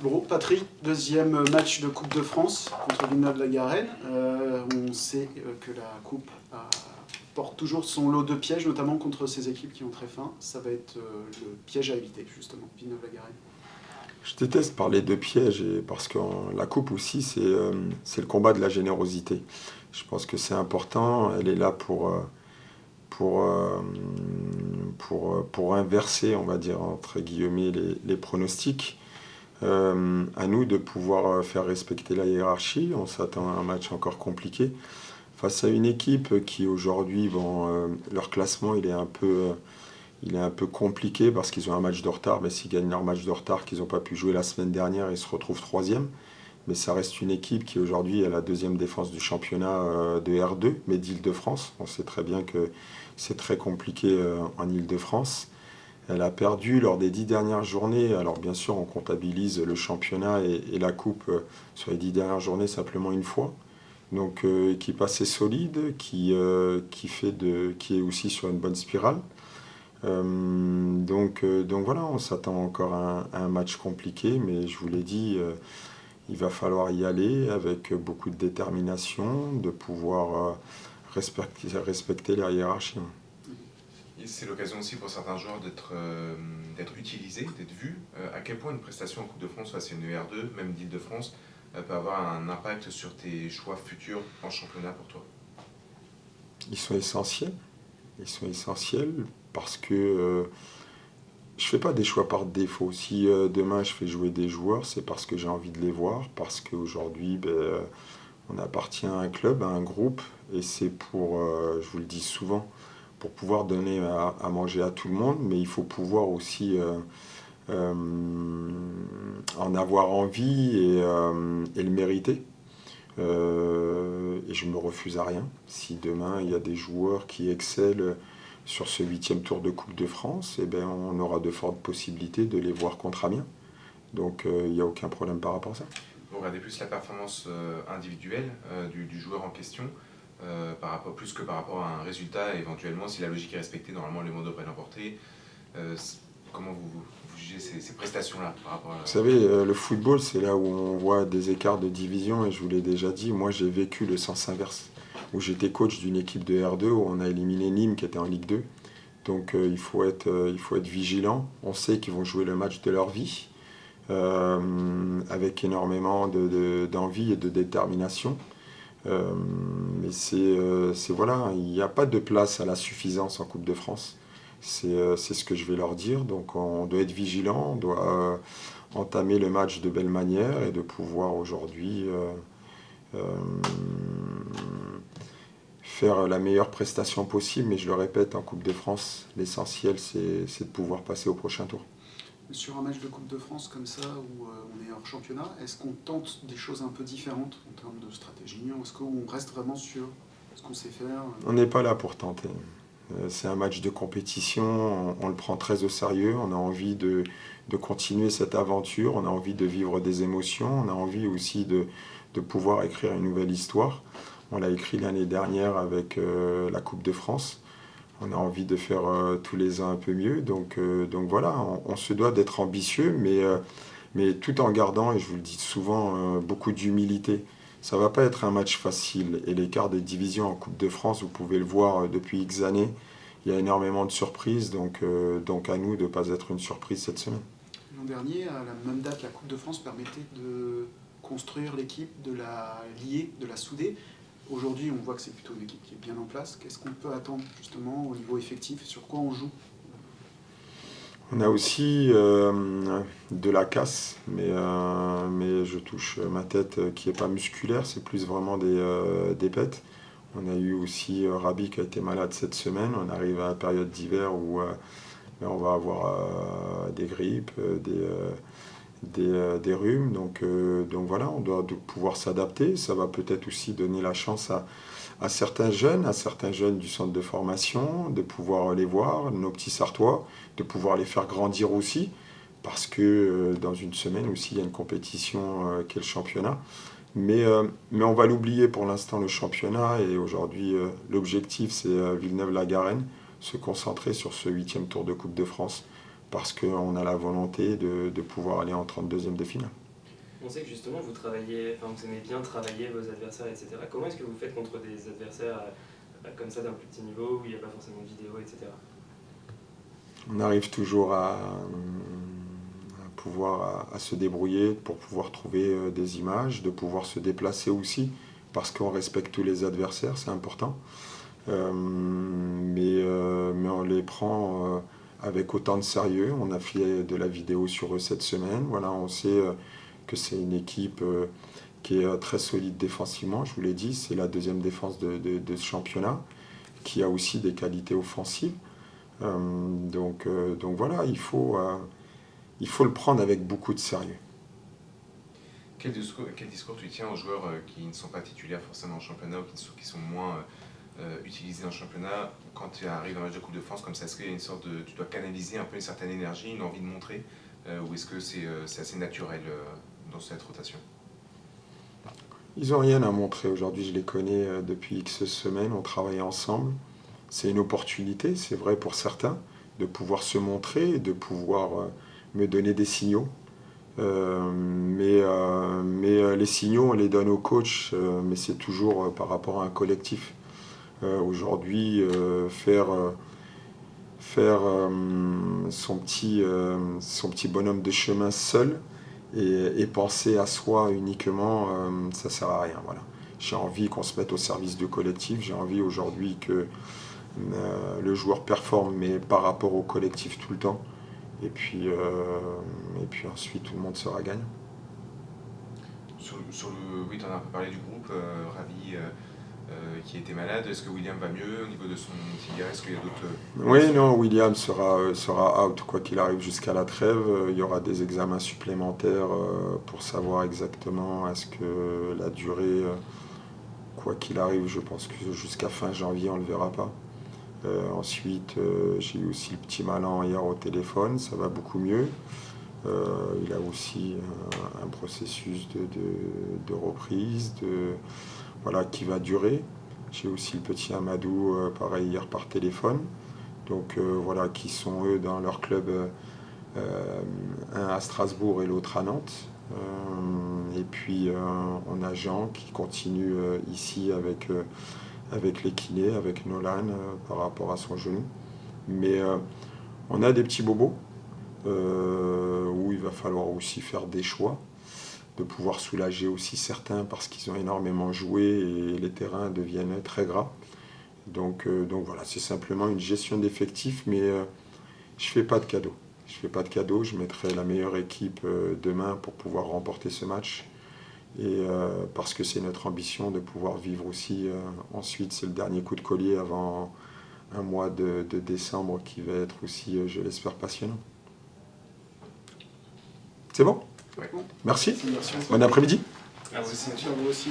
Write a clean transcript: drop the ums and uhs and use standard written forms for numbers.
Bon, Patrick, deuxième match de Coupe de France contre Villeneuve-la-Garenne. On sait que la Coupe porte toujours son lot de pièges, notamment contre ces équipes qui ont très faim. Ça va être le piège à éviter, justement, Villeneuve-la-Garenne. Je déteste parler de pièges parce que la coupe aussi, c'est le combat de la générosité. Je pense que c'est important. Elle est là pour, euh, pour inverser, on va dire, entre guillemets, les pronostics. À nous de pouvoir faire respecter la hiérarchie. On s'attend à un match encore compliqué. Face à une équipe qui aujourd'hui, leur classement, il est un peu compliqué parce qu'ils ont un match de retard, mais s'ils gagnent leur match de retard qu'ils n'ont pas pu jouer la semaine dernière, ils se retrouvent troisième. Mais ça reste une équipe qui aujourd'hui est la deuxième défense du championnat de R2, mais d'Île-de-France. On sait très bien que c'est très compliqué en Île-de-France. Elle a perdu lors des 10 dernières journées. Alors bien sûr, on comptabilise le championnat et la coupe sur les 10 dernières journées simplement une fois. Donc équipe assez solide, qui est aussi sur une bonne spirale. Donc voilà, on s'attend encore à un match compliqué, mais je vous l'ai dit, il va falloir y aller avec beaucoup de détermination, de pouvoir respecter la hiérarchie. Et c'est l'occasion aussi pour certains joueurs d'être utilisés, d'être vus. À quel point une prestation en Coupe de France face à une ER2, même d'Île-de-France, peut avoir un impact sur tes choix futurs en championnat pour toi? Ils sont essentiels. Ils sont essentiels parce que je ne fais pas des choix par défaut. Si demain je fais jouer des joueurs, c'est parce que j'ai envie de les voir, parce qu'aujourd'hui, on appartient à un club, à un groupe, et c'est pour, je vous le dis souvent, pour pouvoir donner à manger à tout le monde, mais il faut pouvoir aussi en avoir envie et le mériter. Et je ne me refuse à rien. Si demain il y a des joueurs qui excellent sur ce 8e tour de Coupe de France, eh ben, on aura de fortes possibilités de les voir contre Amiens. Donc il n'y a aucun problème par rapport à ça. Vous regardez plus la performance individuelle du joueur en question, plus que par rapport à un résultat, éventuellement, si la logique est respectée, normalement les mots devraient l'emporter. Comment vous jugez ces prestations-là par rapport à... Vous savez, le football, c'est là où on voit des écarts de division, et je vous l'ai déjà dit, moi j'ai vécu le sens inverse, où j'étais coach d'une équipe de R2, où on a éliminé Nîmes qui était en Ligue 2. Donc il faut être vigilant. On sait qu'ils vont jouer le match de leur vie, avec énormément d'envie et de détermination. Mais voilà, il n'y a pas de place à la suffisance en Coupe de France. C'est ce que je vais leur dire. Donc on doit être vigilant, on doit entamer le match de belle manière et de pouvoir aujourd'hui faire la meilleure prestation possible. Mais je le répète, en Coupe de France, l'essentiel c'est de pouvoir passer au prochain tour. Sur un match de Coupe de France comme ça, où on est hors championnat, est-ce qu'on tente des choses un peu différentes en termes de stratégie? Est-ce qu'on reste vraiment sur ce qu'on sait faire? On n'est pas là pour tenter. C'est un match de compétition, on le prend très au sérieux, on a envie de continuer cette aventure, on a envie de vivre des émotions, on a envie aussi de pouvoir écrire une nouvelle histoire. On l'a écrit l'année dernière avec la Coupe de France. On a envie de faire tous les ans un peu mieux. Donc voilà, on se doit d'être ambitieux, mais tout en gardant, et je vous le dis souvent, beaucoup d'humilité. Ça ne va pas être un match facile. Et l'écart des divisions en Coupe de France, vous pouvez le voir depuis X années, il y a énormément de surprises. Donc à nous de ne pas être une surprise cette semaine. L'an dernier, à la même date, la Coupe de France permettait de construire l'équipe, de la lier, de la souder. Aujourd'hui, on voit que c'est plutôt une équipe qui est bien en place. Qu'est-ce qu'on peut attendre justement au niveau effectif? Sur quoi on joue? On a aussi de la casse, mais je touche ma tête qui n'est pas musculaire, c'est plus vraiment des pètes. On a eu aussi Rabi qui a été malade cette semaine. On arrive à la période d'hiver où on va avoir des grippes, des rhumes. Donc voilà, on doit pouvoir s'adapter. Ça va peut-être aussi donner la chance à certains jeunes du centre de formation, de pouvoir les voir, nos petits Sartois, de pouvoir les faire grandir aussi, parce que dans une semaine aussi, il y a une compétition qui est le championnat. Mais on va l'oublier pour l'instant, le championnat, et aujourd'hui, l'objectif, c'est Villeneuve-la-Garenne, se concentrer sur ce 8e tour de Coupe de France, parce qu'on a la volonté de pouvoir aller en 32e de finale. On sait que justement vous aimez bien travailler vos adversaires, etc. Comment est-ce que vous faites contre des adversaires comme ça d'un plus petit niveau où il n'y a pas forcément de vidéo, etc. On arrive toujours à se débrouiller pour pouvoir trouver des images, de pouvoir se déplacer aussi, parce qu'on respecte tous les adversaires, c'est important. Mais on les prend avec autant de sérieux. On a fait de la vidéo sur eux cette semaine. Voilà, on sait que c'est une équipe qui est très solide défensivement, je vous l'ai dit, c'est la deuxième défense de ce championnat, qui a aussi des qualités offensives. Donc voilà, il faut le prendre avec beaucoup de sérieux. Quel discours tu tiens aux joueurs qui ne sont pas titulaires forcément en championnat ou qui sont moins utilisés en championnat quand tu arrives dans un match de Coupe de France comme ça? Est-ce qu'il y a une sorte de... Tu dois canaliser un peu une certaine énergie, une envie de montrer ou est-ce que c'est assez naturel dans cette rotation? Ils n'ont rien à montrer aujourd'hui, je les connais depuis X semaines, on travaille ensemble. C'est une opportunité, c'est vrai pour certains, de pouvoir se montrer, de pouvoir me donner des signaux. Mais les signaux, on les donne au coach, mais c'est toujours par rapport à un collectif. Aujourd'hui, faire son petit bonhomme de chemin seul et penser à soi uniquement, ça sert à rien. Voilà. J'ai envie qu'on se mette au service du collectif, j'ai envie aujourd'hui que le joueur performe, mais par rapport au collectif tout le temps. Et puis ensuite, tout le monde sera gagnant. Oui, tu en as un peu parlé du groupe, Ravi qui était malade. Est-ce que William va mieux au niveau de son tibia? Est-ce qu'il y a d'autres... Oui, non, William sera out quoi qu'il arrive jusqu'à la trêve. Il y aura des examens supplémentaires pour savoir exactement est-ce que la durée, quoi qu'il arrive, je pense que jusqu'à fin janvier, on ne le verra pas. Ensuite, j'ai eu aussi le petit Malan hier au téléphone, ça va beaucoup mieux. Il a aussi un processus de reprise voilà, qui va durer. J'ai aussi le petit Amadou, pareil, hier par téléphone. Donc voilà, qui sont eux dans leur club, un à Strasbourg et l'autre à Nantes. Et puis on a Jean qui continue ici avec les kinés, avec Nolan par rapport à son genou. Mais on a des petits bobos où il va falloir aussi faire des choix, de pouvoir soulager aussi certains parce qu'ils ont énormément joué et les terrains deviennent très gras. Donc voilà, c'est simplement une gestion d'effectifs, mais je ne fais pas de cadeaux. Je mettrai la meilleure équipe demain pour pouvoir remporter ce match. Et parce que c'est notre ambition de pouvoir vivre aussi. Ensuite, c'est le dernier coup de collier avant un mois de décembre qui va être aussi, je l'espère, passionnant. C'est bon? Ouais. Merci. Merci. Bon après-midi. Merci. Merci à vous aussi.